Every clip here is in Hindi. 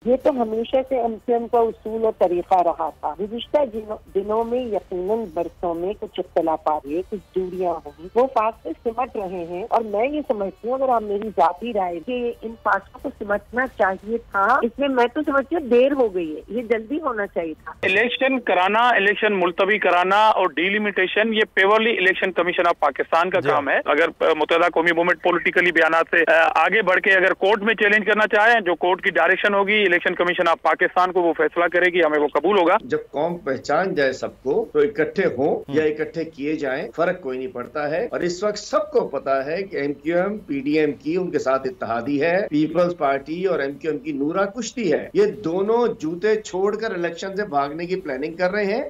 ये तो हमेशा से एमक्यूएम का उसूल और तरीका रहा था। गुज़िश्ता दिनों में यकीनन बरसों में कुछ इख्तलाफात हुए, कुछ दूरियां हुई, वो फासले सिमट रहे हैं। और मैं ये समझती हूँ, अगर आप मेरी जाती राय कि इन फासलों को सिमटना चाहिए था, इसमें मैं तो समझती हूँ देर हो गई है, ये जल्दी होना चाहिए था। इलेक्शन कराना, इलेक्शन मुलतवी कराना और डिलिमिटेशन, ये purely election commission of Pakistan का काम है। अगर मुत्तहिदा कौमी मूवमेंट पॉलिटिकली बयानात से आगे बढ़ के अगर कोर्ट में चैलेंज करना चाहे, जो कोर्ट की डायरेक्शन होगी इलेक्शन कमीशन ऑफ पाकिस्तान को, वो फैसला करेगी, हमें वो कबूल होगा। जब कौम पहचान जाए सबको तो इकट्ठे हो या इकट्ठे किए जाएं, फर्क कोई नहीं पड़ता है। और इस वक्त सबको पता है कि एमक्यूएम पीडीएम की उनके साथ इत्तेहादी है, पीपल्स पार्टी और एमक्यूएम की नूरा कुश्ती है। ये दोनों जूते छोड़कर इलेक्शन से भागने की प्लानिंग कर रहे हैं।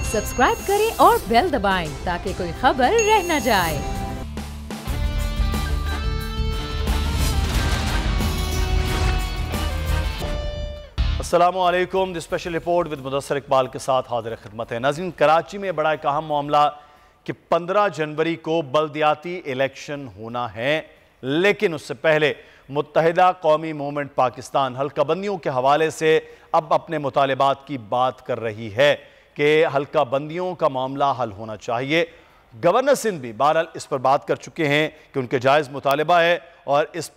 सब्सक्राइब करें और बेल दबाएं ताकि कोई खबर रह न जाए। अस्सलामुअलैकुम, the special report with Mudassar Iqbal के साथ हाजिर खिदमत है। नाज़रीन, कराची में बड़ा एक अहम मामला कि 15 जनवरी को बल्दियाती इलेक्शन होना है, लेकिन उससे पहले मुत्तहिदा कौमी मूवमेंट पाकिस्तान हल्का बंदियों के हवाले से अब अपने मुतालिबात की बात कर रही है कि हल्का बंदियों का मामला हल होना चाहिए। गवर्नर सिंध भी बहरहाल इस पर बात कर चुके हैं कि उनके जायज़ मुतालिबा है और इस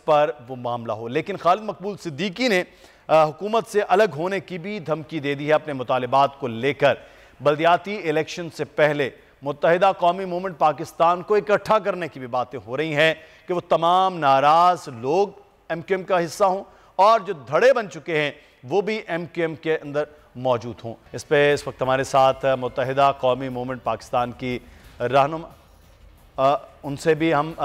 पर वो मामला हो। लेकिन खालिद मकबूल सिद्दीकी ने हुकूमत से अलग होने की भी धमकी दे दी है अपने मुतालिबात को लेकर। बल्दियाती इलेक्शन से पहले मुत्तहिदा कौमी मूवमेंट पाकिस्तान को इकट्ठा करने की भी बातें हो रही हैं कि वो तमाम नाराज़ लोग एमक्यूएम का हिस्सा हों और जो धड़े बन चुके हैं वो भी एमक्यूएम के अंदर मौजूद हों। इस पर इस वक्त हमारे साथ मुत्तहिदा कौमी मूवमेंट पाकिस्तान की रहनुमा, उनसे भी हम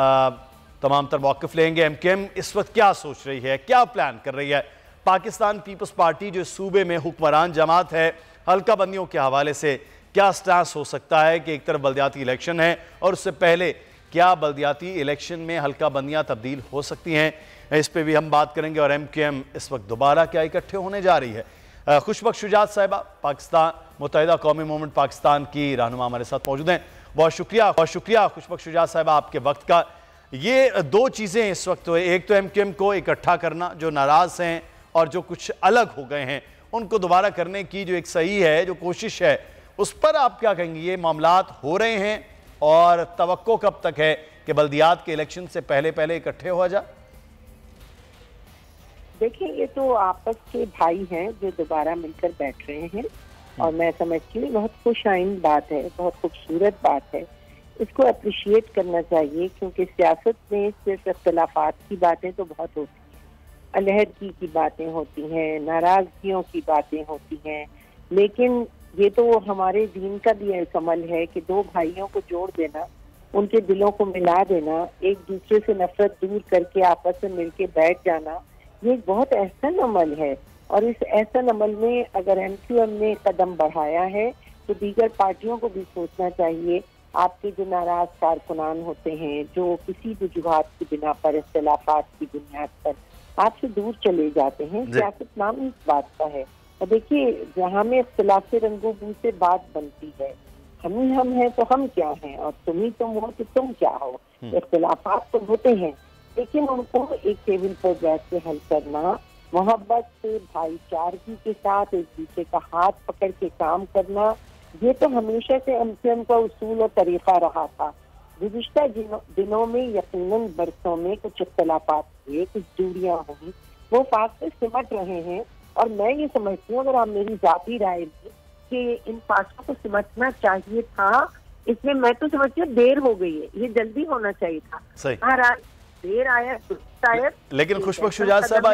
तमाम तर मौक़िफ़ लेंगे। एमक्यूएम इस वक्त क्या सोच रही है, क्या प्लान कर रही है? पाकिस्तान पीपल्स पार्टी जो सूबे में हुक्मरान जमात है, हल्का बंदियों के हवाले से क्या स्टांस हो सकता है कि एक तरफ बल्दियाती इलेक्शन है और उससे पहले क्या बल्दियाती इलेक्शन में हल्का बंदियाँ तब्दील हो सकती हैं, इस पर भी हम बात करेंगे। और एमक्यूएम इस वक्त दोबारा क्या इकट्ठे होने जा रही है? खुशबख्श शुजात साहिबा, पाकिस्तान मुत्तहिदा कौमी मूवमेंट पाकिस्तान की रहनुमा हमारे साथ मौजूद हैं। बहुत शुक्रिया खुशबख्श शुजात साहिबा आपके वक्त का। ये दो चीज़ें इस वक्त, एक तो एमक्यूएम को इकट्ठा करना, जो नाराज़ हैं और जो कुछ अलग हो गए हैं उनको दोबारा करने की जो एक सही है जो कोशिश है, उस पर आप क्या कहेंगे? ये मामलात हो रहे हैं और तवक्को कब तक है कि बल्दियात के इलेक्शन से पहले इकट्ठे हो जाए? देखिए, ये तो आपस के भाई हैं जो दोबारा मिलकर बैठ रहे हैं और मैं समझती हूँ बहुत खुशाइन बात है, बहुत खूबसूरत बात है। इसको अप्रिशिएट करना चाहिए क्योंकि सियासत में सिर्फ इख्तलाफात की बातें तो बहुत होती हैं, अलहदगी की बातें होती हैं, नाराजगियों की बातें होती हैं, लेकिन ये तो हमारे दीन का भी एक अमल है कि दो भाइयों को जोड़ देना, उनके दिलों को मिला देना, एक दूसरे से नफरत दूर करके आपस में मिलके बैठ जाना, ये एक बहुत एहसन अमल है। और इस एहसन अमल में अगर एमक्यूएम ने कदम बढ़ाया है तो दीगर पार्टियों को भी सोचना चाहिए। आपके जो नाराज कारकुनान होते हैं, जो किसी वजूहात की बिना पर, इख्तलाफात की बुनियाद पर आपसे दूर चले जाते हैं, सियासत नाम इस बात का है। और देखिए, जहाँ में इख्तिलाफ रंगो बू से बात बनती है, हम ही हम हैं तो हम क्या हैं और तुम ही तुम हो तो तुम क्या हो। इख्तिलाफात तो होते हैं लेकिन उनको एक टेबल पर बैठ के हल करना, मोहब्बत से, भाईचारगी के साथ एक दूसरे का हाथ पकड़ के काम करना, ये तो हमेशा से एमक्यूएम का उसूल और तरीका रहा था। गुज़िश्ता दिनों में यकीनन बरसों में कुछ इख्तलाफात हुए, कुछ दूरियां हुई, वो फासले सिमट रहे हैं। और मैं ये समझती हूँ, अगर आप मेरी जाती राय भी कि इन फासलों को सिमटना चाहिए था, इसमें मैं तो समझती हूँ देर हो गई है, ये जल्दी होना चाहिए था। सही देर आया शायद, लेकिन खुशबख्श शुजात साहबा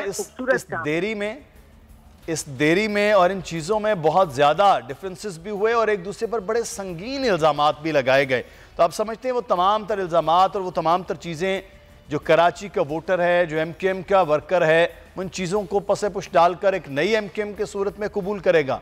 इस देरी में और इन चीज़ों में बहुत ज़्यादा डिफरेंसेस भी हुए और एक दूसरे पर बड़े संगीन इल्ज़ामात भी लगाए गए। तो आप समझते हैं वो तमाम तर इल्ज़ामात और वो तमाम तर चीज़ें जो कराची का वोटर है, जो एमक्यूएम का वर्कर है, उन चीज़ों को पसे पुश डालकर एक नई एमक्यूएम के सूरत में कबूल करेगा?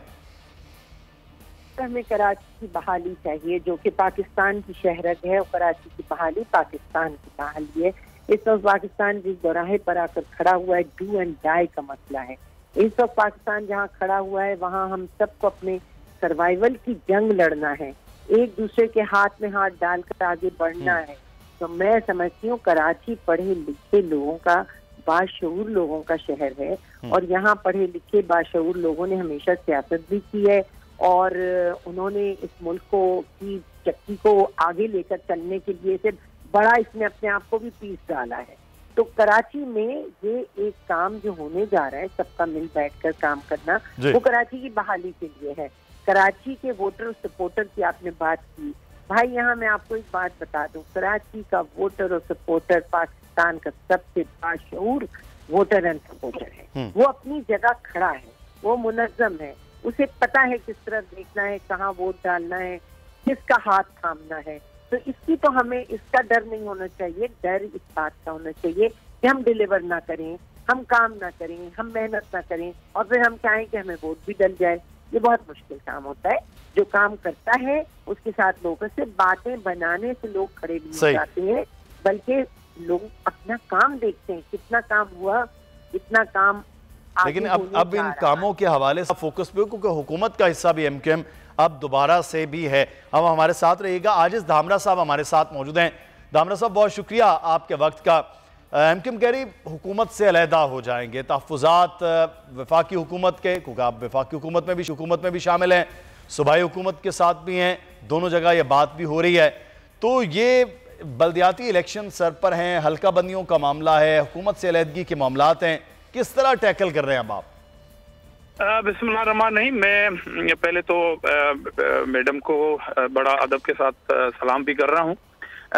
हमें कराची की बहाली चाहिए जो कि पाकिस्तान की शहरत है और कराची की बहाली पाकिस्तान की बहाली है। इस वक्त पाकिस्तान जिस दोराहे पर आकर खड़ा हुआ है, डू एंड डाई का मसला है। इस वक्त पाकिस्तान जहाँ खड़ा हुआ है वहाँ हम सबको अपने सर्वाइवल की जंग लड़ना है, एक दूसरे के हाथ में हाथ डालकर आगे बढ़ना है। तो मैं समझती हूँ कराची पढ़े लिखे लोगों का बाशऊर लोगों का शहर है और यहाँ पढ़े लिखे बाशऊर लोगों ने हमेशा सियासत भी की है और उन्होंने इस मुल्क को की चक्की को आगे लेकर चलने के लिए से बड़ा इसमें अपने आप को भी पीस डाला है। तो कराची में ये एक काम जो होने जा रहा है, सबका मिल बैठकर काम करना, वो कराची की बहाली के लिए है। कराची के वोटर सपोर्टर की आपने बात की, भाई यहाँ मैं आपको एक बात बता दूं, कराची का वोटर और सपोर्टर पाकिस्तान का सबसे बाशऊर वोटर एंड सपोर्टर है। वो अपनी जगह खड़ा है, वो मुनज़्ज़म है, उसे पता है किस तरह देखना है, कहाँ वोट डालना है, किसका हाथ थामना है। तो इसकी तो हमें इसका डर नहीं होना चाहिए, डर इस बात का होना चाहिए कि हम डिलीवर ना करें, हम काम ना करें, हम मेहनत ना करें और फिर हम चाहें कि हमें वोट भी डल जाए। ये बहुत मुश्किल काम होता है। जो काम करता है उसके साथ लोगों से बातें बनाने से लोग खड़े भी हो जाते हैं, बल्कि लोग अपना काम देखते हैं, कितना काम हुआ, कितना काम। लेकिन अब इन कामों के हवाले से फोकस पे हो, क्योंकि हुकूमत का हिस्सा भी एमक्यूएम अब दोबारा से भी है। अब हमारे साथ रहिएगा, आजिज धामरा साहब हमारे साथ मौजूद हैं। धामरा साहब, बहुत शुक्रिया आपके वक्त का। एमक्यूएम कह रही हुकूमत से अलहदा हो जाएंगे, तहफ़्फ़ुज़ात वफाकी हुकूमत के, क्योंकि आप वफाकी हुकूमत में भी शामिल हैं, सूबाई हुकूमत के साथ भी हैं, दोनों जगह ये बात भी हो रही है। तो ये बल्दियाती इलेक्शन सर पर हैं, हल्का बंदियों का मामला है, हुकूमत से अलहदगी के मामलात हैं, किस तरह टैकल कर रहे हैं अब आप? बिस्मिल्लाहिर्रहमानिर्रहीम। मैं पहले तो मैडम को बड़ा अदब के साथ सलाम भी कर रहा हूँ।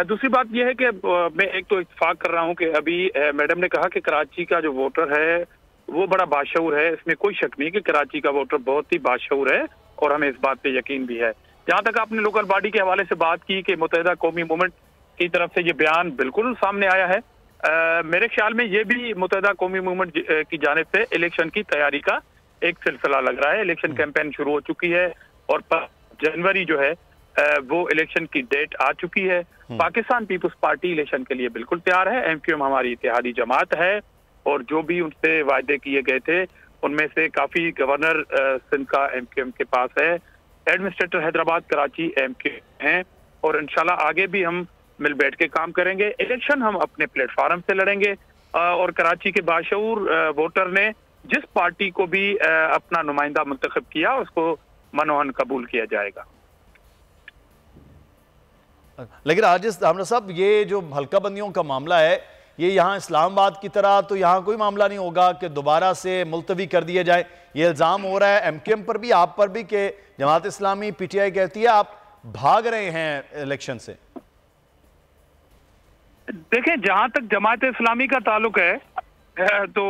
दूसरी बात यह है कि मैं एक तो इत्तेफाक कर रहा हूँ कि अभी मैडम ने कहा कि कराची का जो वोटर है वो बड़ा बाशऊर है। इसमें कोई शक नहीं कि कराची का वोटर बहुत ही बाशऊर है और हमें इस बात पे यकीन भी है। जहाँ तक आपने लोकल बॉडी के हवाले से बात की कि मुत्तहिदा कौमी मूवमेंट की तरफ से ये बयान बिल्कुल सामने आया है, मेरे ख्याल में ये भी मुत्तहिदा कौमी मूवमेंट की जानिब से इलेक्शन की तैयारी का एक सिलसिला लग रहा है। इलेक्शन कैंपेन शुरू हो चुकी है और 5 जनवरी जो है वो इलेक्शन की डेट आ चुकी है। पाकिस्तान पीपुल्स पार्टी इलेक्शन के लिए बिल्कुल तैयार है। एमक्यूएम हमारी इत्तेहादी जमात है और जो भी उनसे वायदे किए गए थे उनमें से काफी गवर्नर सिंध का एमक्यूएम के पास है, एडमिनिस्ट्रेटर हैदराबाद कराची एमक्यूएम है और इंशाल्लाह आगे भी हम मिल बैठ के काम करेंगे। इलेक्शन हम अपने प्लेटफार्म से लड़ेंगे और कराची के बाशऊर वोटर ने जिस पार्टी को भी अपना नुमाइंदा मुंतखब किया उसको मनोहन कबूल किया जाएगा। लेकिन आजिज धामरा साहब, ये जो हल्का बंदियों का मामला है, ये यहाँ इस्लामाबाद की तरह तो यहाँ कोई मामला नहीं होगा कि दोबारा से मुलतवी कर दिया जाए। ये इल्ज़ाम हो रहा है एमक्यूएम पर भी, आप पर भी, कि जमात इस्लामी पीटीआई कहती है आप भाग रहे हैं इलेक्शन से। देखें, जहां तक जमात इस्लामी का ताल्लुक है तो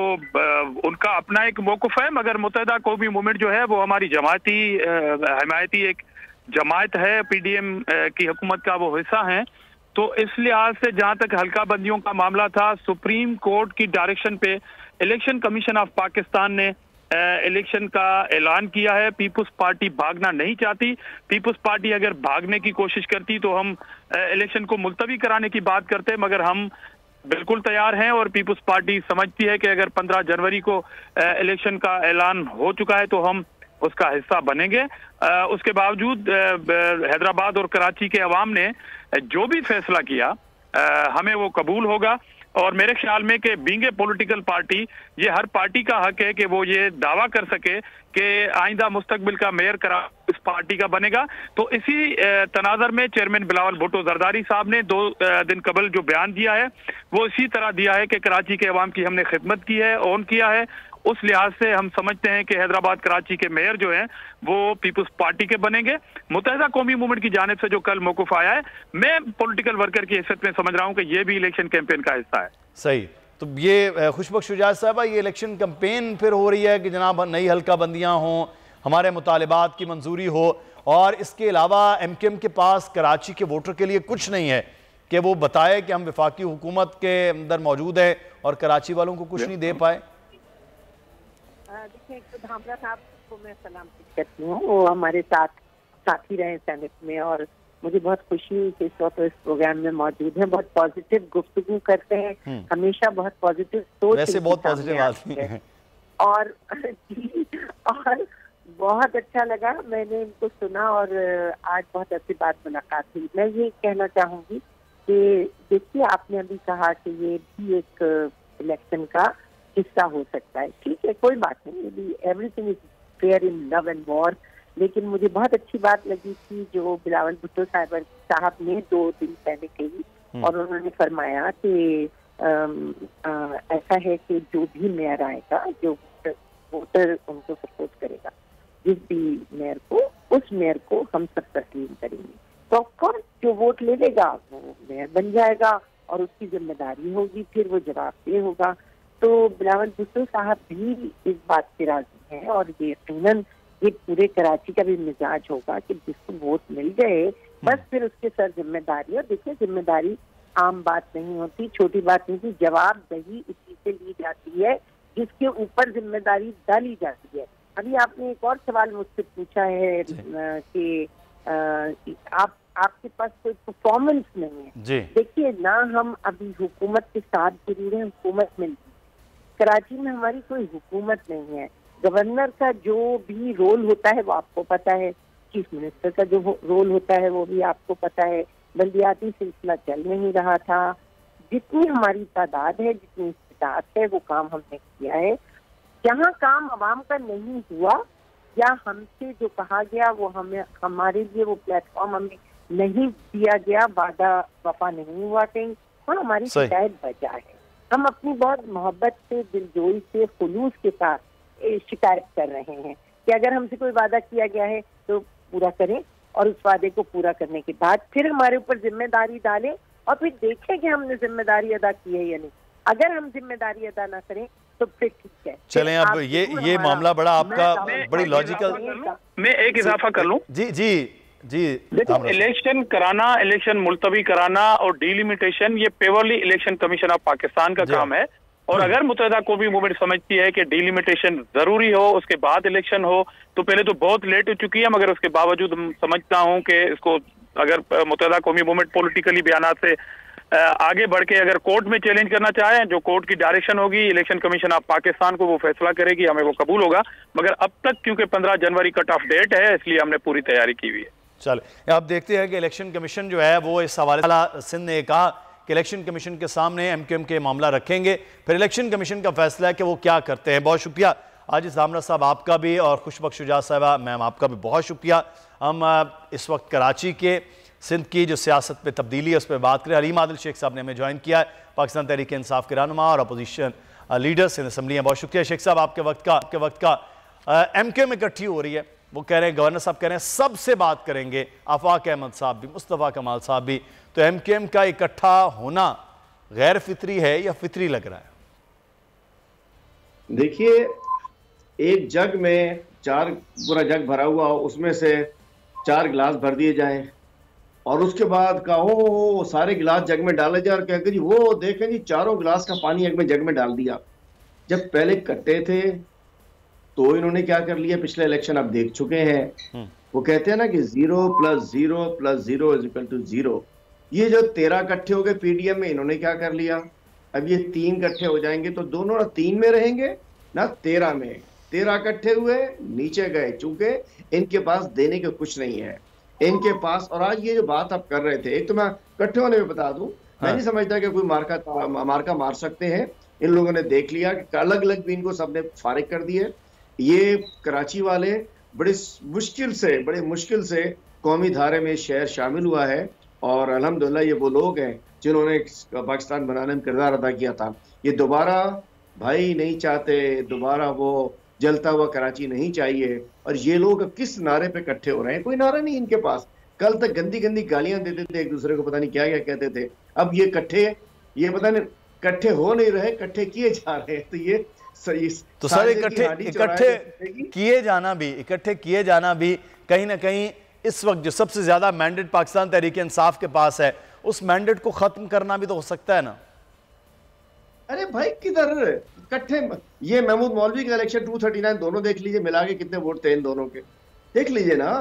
उनका अपना एक मौक़िफ़ है, मगर मुत्तहिदा कौमी मूवमेंट जो है वो हमारी जमाती हिमायती एक जमात है, पीडीएम की हुकूमत का वो हिस्सा है। तो इस लिहाज से जहां तक हल्का बंदियों का मामला था, सुप्रीम कोर्ट की डायरेक्शन पे इलेक्शन कमीशन ऑफ पाकिस्तान ने इलेक्शन का ऐलान किया है। पीपुल्स पार्टी भागना नहीं चाहती। पीपुल्स पार्टी अगर भागने की कोशिश करती तो हम इलेक्शन को मुलतवी कराने की बात करते, मगर हम बिल्कुल तैयार हैं और पीपुल्स पार्टी समझती है कि अगर 15 जनवरी को इलेक्शन का ऐलान हो चुका है तो हम उसका हिस्सा बनेंगे। उसके बावजूद हैदराबाद और कराची के अवाम ने जो भी फैसला किया हमें वो कबूल होगा और मेरे ख्याल में कि बीइंग ए पॉलिटिकल पार्टी, ये हर पार्टी का हक है कि वो ये दावा कर सके कि आइंदा मुस्तकबिल का मेयर इस पार्टी का बनेगा। तो इसी तनाजर में चेयरमैन बिलावल भुट्टो जरदारी साहब ने 2 दिन कबल जो बयान दिया है वो इसी तरह दिया है कि कराची के अवाम की हमने खिदमत की है, ऑन किया है। उस लिहाज से हम समझते हैं कि हैदराबाद कराची के मेयर जो हैं वो पीपुल्स पार्टी के बनेंगे। मुत्तहिदा कौमी मूवमेंट की जानिब से जो कल मौक़िफ़ आया है, मैं पॉलिटिकल वर्कर की हैसियत में समझ रहा हूँ कि ये भी इलेक्शन कैंपेन का हिस्सा है। सही। तो ये खुशबख्श शुजात साहबा, ये इलेक्शन कैंपेन फिर हो रही है कि जनाब नई हल्का बंदियाँ हों, हमारे मुतालिबात की मंजूरी हो, और इसके अलावा एमक्यूएम के पास कराची के वोटर के लिए कुछ नहीं है कि वो बताए कि हम वफाकी हुकूमत के अंदर मौजूद हैं और कराची वालों को कुछ नहीं दे पाए। देखिए, तो धामरा साहब को मैं सलाम करती हूँ, वो हमारे साथी रहे सेनेट में और मुझे बहुत खुशी हुई कि इस वक्त इस प्रोग्राम में मौजूद है। बहुत पॉजिटिव गुफ्तगू करते हैं, हमेशा बहुत पॉजिटिव सोच, वैसे बहुत पॉजिटिव आदमी है और बहुत अच्छा लगा, मैंने इनको सुना और आज बहुत अच्छी बात मुलाकात हुई। मैं ये कहना चाहूंगी कि देखिए, आपने अभी कहा कि ये भी एक इलेक्शन का हिस्सा हो सकता है। ठीक है, कोई बात नहीं, everything is fair in love and war. लेकिन मुझे बहुत अच्छी बात लगी थी जो बिलावल भुट्टो साहब ने 2 दिन पहले कही, और उन्होंने फरमाया कि ऐसा है कि जो भी मेयर आएगा, जो वोटर उनको सपोर्ट करेगा, जिस भी मेयर को, उस मेयर को हम सब तस्लीम करेंगे। तो ऑफकोर्स जो वोट ले लेगा वो मेयर बन जाएगा और उसकी जिम्मेदारी होगी, फिर वो जवाबदेह होगा। तो बिलावल भुट्टो साहब भी इस बात से राजी हैं, और ये यकीनन ये पूरे कराची का भी मिजाज होगा कि जिसको वोट मिल गए बस फिर उसके सर जिम्मेदारी। और देखिए, जिम्मेदारी आम बात नहीं होती, छोटी बात नहीं होती, जवाबदेही उसी से ली जाती है जिसके ऊपर जिम्मेदारी डाली जाती है। अभी आपने एक और सवाल मुझसे पूछा है कि आपके पास कोई परफॉर्मेंस नहीं है। देखिए ना, हम अभी हुकूमत के साथ जरूर है, हुकूमत मिल कराची में हमारी कोई हुकूमत नहीं है। गवर्नर का जो भी रोल होता है वो आपको पता है, चीफ मिनिस्टर का जो रोल होता है वो भी आपको पता है। बल्दियाती सिलसिला चल नहीं रहा था, जितनी हमारी तादाद है, जितनी इस्तिताअत है, वो काम हमने किया है। जहाँ काम आवाम का नहीं हुआ या हमसे जो कहा गया वो हमें, हमारे लिए वो प्लेटफॉर्म हमें नहीं दिया गया, वादा वफा नहीं हुआ कहीं, तो हमारी शिकायत बचा है। हम अपनी बहुत मोहब्बत से, दिलजोई से, खुलूस के साथ शिकायत कर रहे हैं कि अगर हमसे कोई वादा किया गया है तो पूरा करें, और उस वादे को पूरा करने के बाद फिर हमारे ऊपर जिम्मेदारी डालें और फिर देखें कि हमने जिम्मेदारी अदा की है या नहीं। अगर हम जिम्मेदारी अदा ना करें तो फिर ठीक है। चलें, अब ये मामला बड़ा आपका बड़ी लॉजिकल। मैं एक इजाफा कर लूं। जी देखो, इलेक्शन कराना, इलेक्शन मुलतवी कराना और डिलिमिटेशन ये purely election commission of Pakistan का काम है। और अगर मुत्तहिदा कौमी मूवमेंट समझती है कि डिलिमिटेशन जरूरी हो, उसके बाद इलेक्शन हो, तो पहले तो बहुत लेट हो चुकी है, मगर उसके बावजूद समझता हूं कि इसको अगर मुत्तहिदा कौमी मूवमेंट पॉलिटिकली बयानात से आगे बढ़ के अगर कोर्ट में चैलेंज करना चाहें, जो कोर्ट की डायरेक्शन होगी इलेक्शन कमीशन ऑफ पाकिस्तान को, वो फैसला करेगी, हमें वो कबूल होगा। मगर अब तक क्योंकि 15 जनवरी कट ऑफ डेट है, इसलिए हमने पूरी तैयारी की हुई है। चलो, आप देखते हैं कि इलेक्शन कमीशन जो है वो इस हवाले सिंध ने कहा कि इलेक्शन कमीशन के सामने एमक्यूएम के मामला रखेंगे, फिर इलेक्शन कमीशन का फैसला है कि वो क्या करते हैं। बहुत शुक्रिया आजिज़ दामरा साहब आपका भी, और खुशबख्श शुजा साहबा मैम आपका भी बहुत शुक्रिया। हम इस वक्त कराची के सिंध की जो सियासत पे तब्दीली है उस पर बात करें। हलीम आदिल शेख साहब ने हमें ज्वाइन किया है, पाकिस्तान तहरीक इंसाफ के रहनुमा और अपोजिशन लीडर सिंध असम्बली हैं। बहुत शुक्रिया शेख साहब आपके वक्त का। एमक्यूएम इकट्ठी हो रही है, वो कह रहे हैं, गवर्नर साहब कह रहे हैं सबसे बात करेंगे, आफाक अहमद साहब भी, मुस्तफ़ा कमाल साहब भी। तो एमक्यूएम का इकट्ठा होना गैर फितरी है या फितरी लग रहा है? देखिए, एक जग में पूरा जग भरा हुआ हो, उसमें से 4 गिलास भर दिए जाएं और उसके बाद कहो सारे गिलास जग में डाले जाए और कहते जी वो देखें जी 4 गिलास का पानी एक में जग में डाल दिया। जब पहले कट्टे थे तो इन्होंने क्या कर लिया, पिछले इलेक्शन आप देख चुके हैं, वो कहते हैं ना कि 0 + 0 + 0 = 0। ये जो 13 कट्ठे हो गए पीडीएम में, इन्होंने क्या कर लिया, अब ये 3 कट्ठे हो जाएंगे तो दोनों ना 3 में रहेंगे ना 13 में। 13 इकट्ठे हुए, नीचे गए, चूंकि इनके पास देने के कुछ नहीं है इनके पास। और आज ये जो बात आप कर रहे थे, एक तो मैं इकट्ठे होने में बता दूं, मैं नहीं समझता कि कोई मार्का मार सकते हैं। इन लोगों ने देख लिया कि अलग अलग भी इनको सबने फारिग कर दिए। ये कराची वाले बड़े मुश्किल से कौमी धारे में शहर शामिल हुआ है, और अल्हम्दुलिल्लाह ये वो लोग हैं जिन्होंने पाकिस्तान बनाने में किरदार अदा किया था। ये दोबारा भाई नहीं चाहते, दोबारा वो जलता हुआ कराची नहीं चाहिए। और ये लोग किस नारे पे इकट्ठे हो रहे हैं? कोई नारा नहीं इनके पास। कल तक गंदी गंदी गालियां देते थे एक दूसरे को, पता नहीं क्या क्या कहते थे। अब ये पता नहीं इकट्ठे हो नहीं रहे, इकट्ठे किए जा रहे हैं। तो ये तो सर इकट्ठे किए जाना भी कहीं ना कहीं इस वक्त जो सबसे ज्यादा मैंडेट पाकिस्तान तहरीक इंसाफ के पास है, उस मैंडेट को खत्म करना भी तो हो सकता है ना। अरे भाई किधर इकट्ठे, ये महमूद मौलवी का इलेक्शन 239 दोनों देख लीजिए, मिला के कितने वोट थे इन दोनों के, देख लीजिए ना।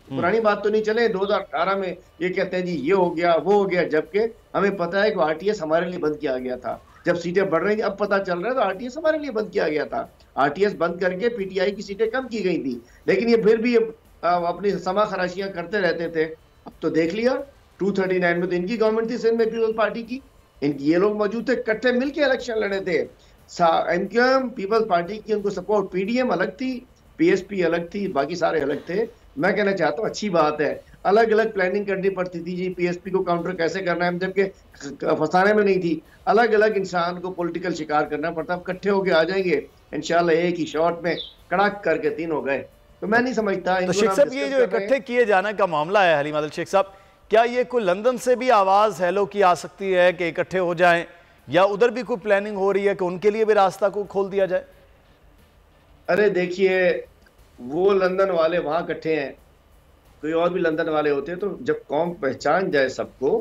पुरानी बात तो नहीं चले 2018 में ये कहते हैं जी ये हो गया वो हो गया, जबकि हमें पता है कि आरटीएस हमारे लिए बंद किया गया था। जब सीटें बढ़ रही थी, अब पता चल रहा है तो आरटीएस हमारे लिए बंद किया गया था। आरटीएस बंद करके पीटीआई की सीटें कम की गई थी, लेकिन ये फिर भी अपनी समा खराशियां करते रहते थे। अब तो देख लिया 239 में तो इनकी गवर्नमेंट थी सिंध में पीपल्स पार्टी की, ये लोग मौजूद थे, इकट्ठे मिलकर इलेक्शन लड़े थे। MQM पीपल्स पार्टी की उनको सपोर्ट, PDM अलग थी, PSP अलग थी, बाकी सारे अलग थे। मैं कहना चाहता हूँ अच्छी बात है, अलग अलग प्लानिंग करनी पड़ती थी जी, PSP को काउंटर कैसे करना है, जबकि फंसाने में नहीं थी, अलग अलग इंसान को पॉलिटिकल शिकार करना पड़ता। अब इकट्ठे होके आ जाएंगे इंशाल्लाह, एक ही शॉट में कड़ाक करके 3 हो गए। तो मैं नहीं समझता। तो शेख साहब, ये जो इकट्ठे किए जाने का मामला है हलीम आदिल शेख साहब, क्या ये कोई लंदन से भी आवाज हेलो की आ सकती है कि इकट्ठे हो जाएं, या उधर भी कोई प्लानिंग हो रही है कि उनके लिए भी रास्ता को खोल दिया जाए? अरे देखिए, वो लंदन वाले वहां इकट्ठे हैं, कोई और भी लंदन वाले होते हैं, तो जब कौम पहचान जाए सबको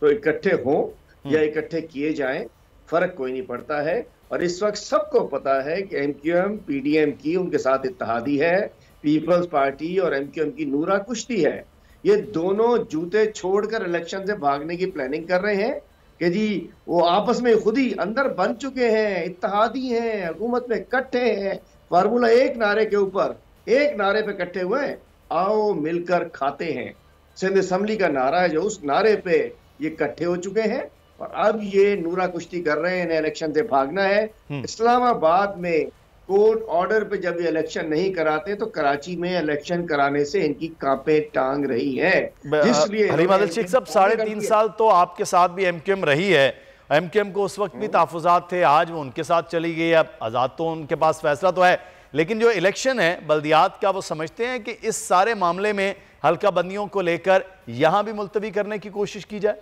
तो इकट्ठे हों या इकट्ठे किए जाएं, फर्क कोई नहीं पड़ता है। और इस वक्त सबको पता है कि MQM PDM की उनके साथ इत्तेहादी है, पीपल्स पार्टी और MQM की नूरा कुश्ती है। ये दोनों जूते छोड़कर इलेक्शन से भागने की प्लानिंग कर रहे हैं कि जी वो आपस में खुद ही अंदर बन चुके हैं, इत्तेहादी हैं, हुकूमत में इकट्ठे हैं, फार्मूला एक नारे के ऊपर, एक नारे पे इकट्ठे हुए हैं, आओ मिलकर खाते हैं। सिंध असेंबली का नारा है, जो उस नारे पे ये इकट्ठे हो चुके हैं और अब ये नूरा कुश्ती कर रहे हैं, इन्हें इलेक्शन से भागना है। इस्लामाबाद में कोर्ट ऑर्डर पे जब ये इलेक्शन नहीं कराते तो कराची में इलेक्शन कराने से इनकी कांपे टांग रही है। इसलिए हलीम आदिल शेख साहब, 3.5 साल तो आपके साथ भी MQM रही है। MQM को उस वक्त भी तहफ़्फ़ुज़ात थे, आज वो उनके साथ चली गई। अब आज़ाद तो उनके पास फैसला तो है, लेकिन जो इलेक्शन है बल्दियात का, वो समझते हैं कि इस सारे मामले में हल्का बंदियों को लेकर यहां भी मुलतवी करने की कोशिश की जाए।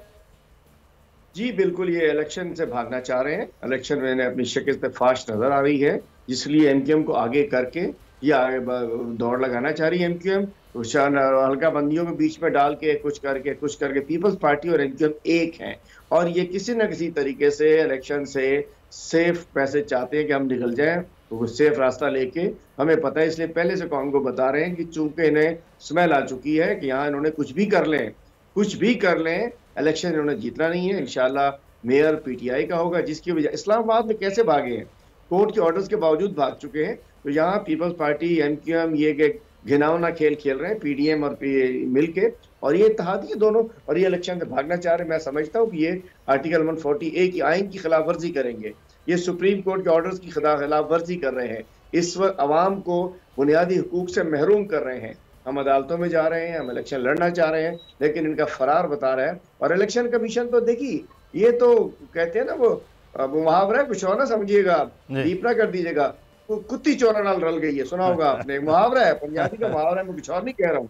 जी बिल्कुल, ये इलेक्शन से भागना चाह रहे हैं। इलेक्शन में इन्हें अपनी शक्ल पे फास्ट नजर आ रही है, इसलिए MQM को आगे करके ये आगे दौड़ लगाना चाह रही है। MQM हल्का बंदियों के बीच में डाल के कुछ करके पीपल्स पार्टी और MQM एक हैं, और ये किसी न किसी तरीके से इलेक्शन से सेफ पैसे चाहते हैं कि हम निकल जाएं, तो वो सेफ रास्ता लेके, हमें पता है, इसलिए पहले से कौम को बता रहे हैं कि चूंकि इन्हें स्मेल आ चुकी है कि यहाँ इन्होंने कुछ भी कर लें, इलेक्शन इन्होंने जीतना नहीं है। इंशाल्लाह मेयर PTI का होगा, जिसकी वजह इस्लामाबाद में कैसे भागे हैं, कोर्ट के ऑर्डर्स के बावजूद भाग चुके हैं। तो यहाँ पीपल्स पार्टी MQM ये घिनौना खेल खेल रहे हैं, PDM और मिल के, और ये इत्तेहादी है दोनों, और ये इलेक्शन से भागना चाह रहे हैं। मैं समझता हूँ कि ये आर्टिकल 140A की आइन की खिलाफ वर्जी करेंगे, ये सुप्रीम कोर्ट के ऑर्डर्स की खिलाफ वर्जी कर रहे हैं, इस वक्त अवाम को बुनियादी हुकूक से महरूम कर रहे हैं। हम अदालतों में जा रहे हैं, हम इलेक्शन लड़ना चाह रहे हैं, लेकिन इनका फरार बता रहा है। और इलेक्शन कमीशन तो देखिए, ये तो कहते हैं ना वो मुहावरा है, कुछ और ना समझिएगा, डीप ना कर दीजिएगा, कुत्ती चोरा नाल रल गई है, सुना होगा आपने, मुहावरा है, पंजाबी का मुहावरा है, मैं कुछ और नहीं कह रहा हूँ,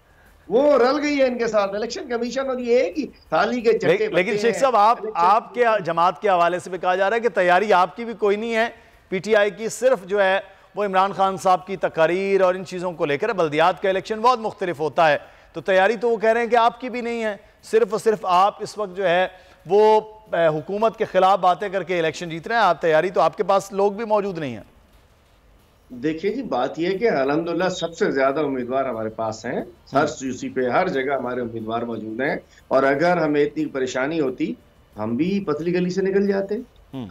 वो रल गई है इनके साथ इलेक्शन कमीशन। और ये है कि थाली के चट्टे। लेकिन शेख साहब, आपके जमात के हवाले से भी कहा जा रहा है कि तैयारी आपकी भी कोई नहीं है, PTI की सिर्फ जो है वो इमरान खान साहब की तकारीर और इन चीज़ों को लेकर। बल्दियात का इलेक्शन बहुत मुख्तलिफ होता है, तो तैयारी तो वो कह रहे हैं कि आपकी भी नहीं है, सिर्फ और सिर्फ आप इस वक्त जो है वो हुकूमत के खिलाफ बातें करके इलेक्शन जीत रहे हैं, आप तैयारी तो आपके पास लोग भी मौजूद नहीं है। देखिए जी, बात यह है कि अल्हम्दुलिल्लाह सबसे ज्यादा उम्मीदवार हमारे पास हैं, हर सूची पे हर जगह हमारे उम्मीदवार मौजूद हैं। और अगर हमें इतनी परेशानी होती, हम भी पतली गली से निकल जाते,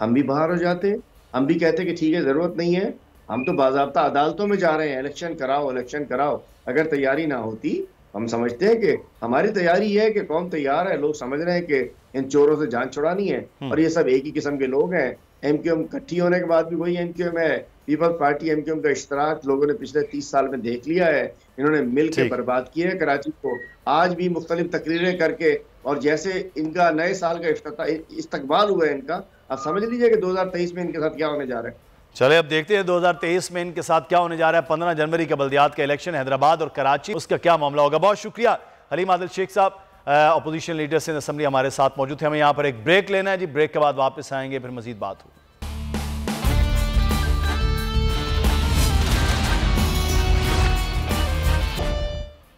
हम भी बाहर हो जाते, हम भी कहते कि ठीक है जरूरत नहीं है, हम तो बाज़ाब्ता अदालतों में जा रहे हैं, इलेक्शन कराओ। अगर तैयारी ना होती, हम समझते हैं कि हमारी तैयारी है कि कौम तैयार है, लोग समझ रहे हैं कि इन चोरों से जान छुड़ानी है, और ये सब एक ही किस्म के लोग हैं। MQM इकट्ठी होने के बाद भी वही MQM है, पीपल्स पार्टी MQM का इश्तराक लोगों ने पिछले 30 साल में देख लिया है। इन्होंने मिल के बर्बाद किया है कराची को, आज भी मुख्तलिफ तकरीरें करके, और जैसे इनका नए साल का इस्तकबाल हुआ है इनका, आप समझ लीजिए कि 2023 में इनके साथ क्या होने जा रहा है। चले अब देखते हैं 2023 में इनके साथ क्या होने जा रहा है। 15 जनवरी का बल्दियात का इलेक्शन, हैदराबाद और कराची, उसका क्या मामला होगा। बहुत शुक्रिया हलीम आदिल शेख साहब, अपोजिशन लीडर सिंध असेंबली हमारे साथ मौजूद थे। हमें यहाँ पर एक ब्रेक लेना है जी, ब्रेक के बाद वापस आएंगे, फिर मजीद बात होगी।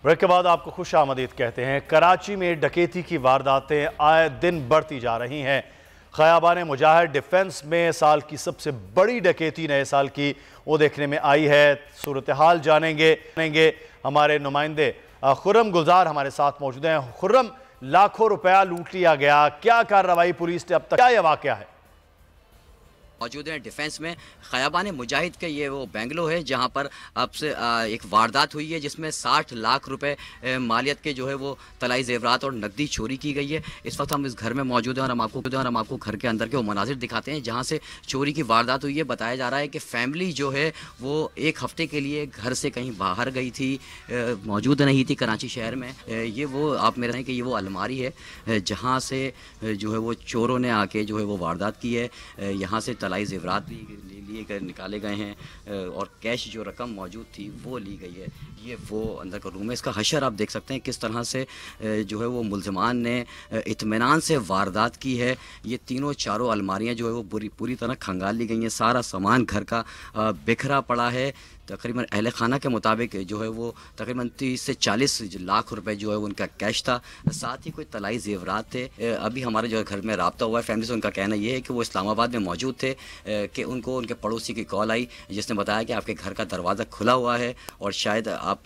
ब्रेक के बाद आपको खुश आमदीद कहते हैं। कराची में डकैती की वारदातें आए दिन बढ़ती जा रही हैं। ख़याबान मुजाहिद डिफेंस में साल की सबसे बड़ी डकैती नए साल की वो देखने में आई है। सूरत हाल जानेंगे हमारे नुमाइंदे खुर्रम गुलजार हमारे साथ मौजूद हैं। खुर्रम, लाखों रुपया लूट लिया गया, क्या कार्रवाई पुलिस ने अब तक, क्या यह वाक़या है? मौजूद हैं डिफेंस में। खयाबान मुजाहिद के ये वो बेंगलो है जहां पर अब से एक वारदात हुई है जिसमें 60 लाख रुपए मालियत के जो है वो तलाई जेवरात और नकदी चोरी की गई है। इस वक्त हम इस घर में मौजूद हैं और हम आपको घर के अंदर के वो मनाजिर दिखाते हैं जहां से चोरी की वारदात हुई है। बताया जा रहा है कि फैमिली जो है वो एक हफ्ते के लिए घर से कहीं बाहर गई थी, मौजूद नहीं थी कराची शहर में। ये वो आप मेरे हैं कि ये वो अलमारी है जहाँ से जो है वो चोरों ने आके जो है वो वारदात की है। यहाँ से तलाई जेवरात लिए निकाले गए हैं और कैश जो रकम मौजूद थी वो ली गई है। ये वो अंदर का रूम है। इसका हशर आप देख सकते हैं किस तरह से जो है वो मुल्ज़िमान ने इत्मीनान से वारदात की है। ये तीनों चारों अलमारियाँ जो है वो पूरी तरह खंगाल ली गई हैं। सारा सामान घर का बिखरा पड़ा है। तकरीबन अहले खाना के मुताबिक जो है वो तकरीबन 30 से 40 लाख रुपए जो है उनका कैश था, साथ ही कोई तलाई जेवरात थे। अभी हमारे जो घर में रब्ता हुआ है फैमिली से, उनका कहना ये है कि वो इस्लामाबाद में मौजूद थे कि उनको उनके पड़ोसी की कॉल आई जिसने बताया कि आपके घर का दरवाज़ा खुला हुआ है और शायद आप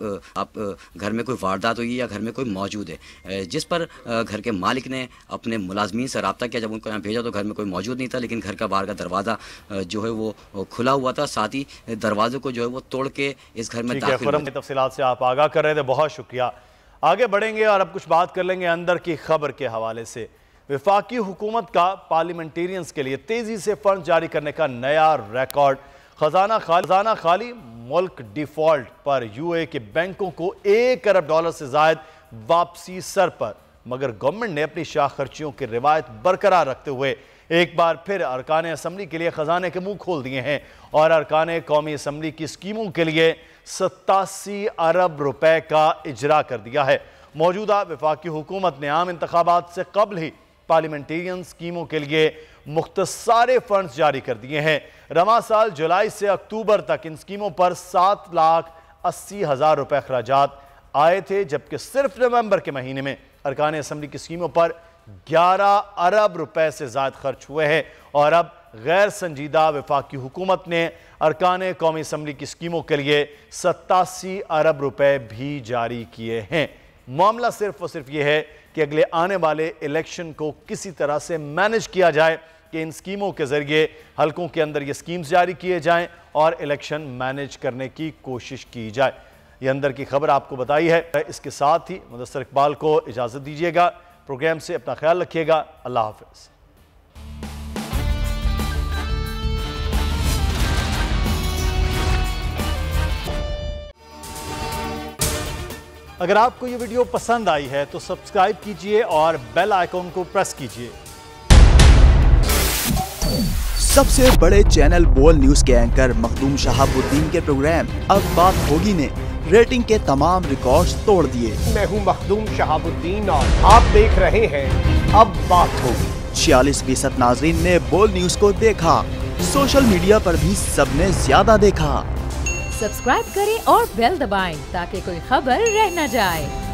घर में कोई वारदात हुई या घर में कोई मौजूद है। जिस पर घर के मालिक ने अपने मुलाजमीन से रब्ता किया। जब उनको यहाँ भेजा तो घर में कोई मौजूद नहीं था, लेकिन घर का बाहर का दरवाज़ा जो है वो खुला हुआ था। साथ ही दरवाजे को जो है वो तोड़ के इस घर में दाखिल हुए। तफसीलात से आप आगाह कर रहे थे, बहुत शुक्रिया। आगे बढ़ेंगे और अब कुछ बात कर लेंगे अंदर की खबर के हवाले से। वफाकी हुकूमत का पार्लियामेंटेरियंस के लिए तेजी से फंड जारी करने का नया रिकॉर्ड। खजाना खाली, मुल्क डिफॉल्ट पर यूए के बैंकों को $1 अरब से जायद वापसी सर पर। मगर गवर्नमेंट ने अपनी शाह खर्चियों की रिवायत बरकरार रखते हुए एक बार फिर अरकान असम्बली के लिए खजाने के मुंह खोल दिए हैं और अरकान कौमी असम्बली की स्कीमों के लिए 87 अरब रुपए का इजरा कर दिया है। मौजूदा वफाकी हुकूमत ने आम इंतखाबात से कबल ही पार्लियामेंटेरियन स्कीमों के लिए मुख्तसारे फंड्स जारी कर दिए हैं। रवा साल जुलाई से अक्टूबर तक इन स्कीमों पर 7,80,000 रुपए अखराजात आए थे, जबकि सिर्फ नवंबर के महीने में अरकान असम्बली की स्कीमों पर 11 अरब रुपए से ज्यादा खर्च हुए हैं। और अब गैर संजीदा वफाकी हुकूमत ने अरकान कौमी असम्बली की स्कीमों के लिए 87 अरब रुपए भी जारी किए हैं। मामला सिर्फ और सिर्फ यह है कि अगले आने वाले इलेक्शन को किसी तरह से मैनेज किया जाए कि इन स्कीमों के जरिए हलकों के अंदर ये स्कीम्स जारी किए जाएं और इलेक्शन मैनेज करने की कोशिश की जाए। ये अंदर की खबर आपको बताई है। इसके साथ ही मुदस्सर इकबाल को इजाज़त दीजिएगा। प्रोग्राम से अपना ख्याल रखिएगा। अल्लाह हाफिज़। अगर आपको ये वीडियो पसंद आई है तो सब्सक्राइब कीजिए और बेल आइकॉन को प्रेस कीजिए। सबसे बड़े चैनल बोल न्यूज के एंकर मखदूम शहाबुद्दीन के प्रोग्राम अब बात होगी ने रेटिंग के तमाम रिकॉर्ड्स तोड़ दिए। मैं हूं मखदूम शहाबुद्दीन और आप देख रहे हैं अब बात होगी। 46% नाजरीन ने बोल न्यूज को देखा। सोशल मीडिया पर भी सबने ज्यादा देखा। सब्सक्राइब करें और बेल दबाएं ताकि कोई खबर रह न जाए।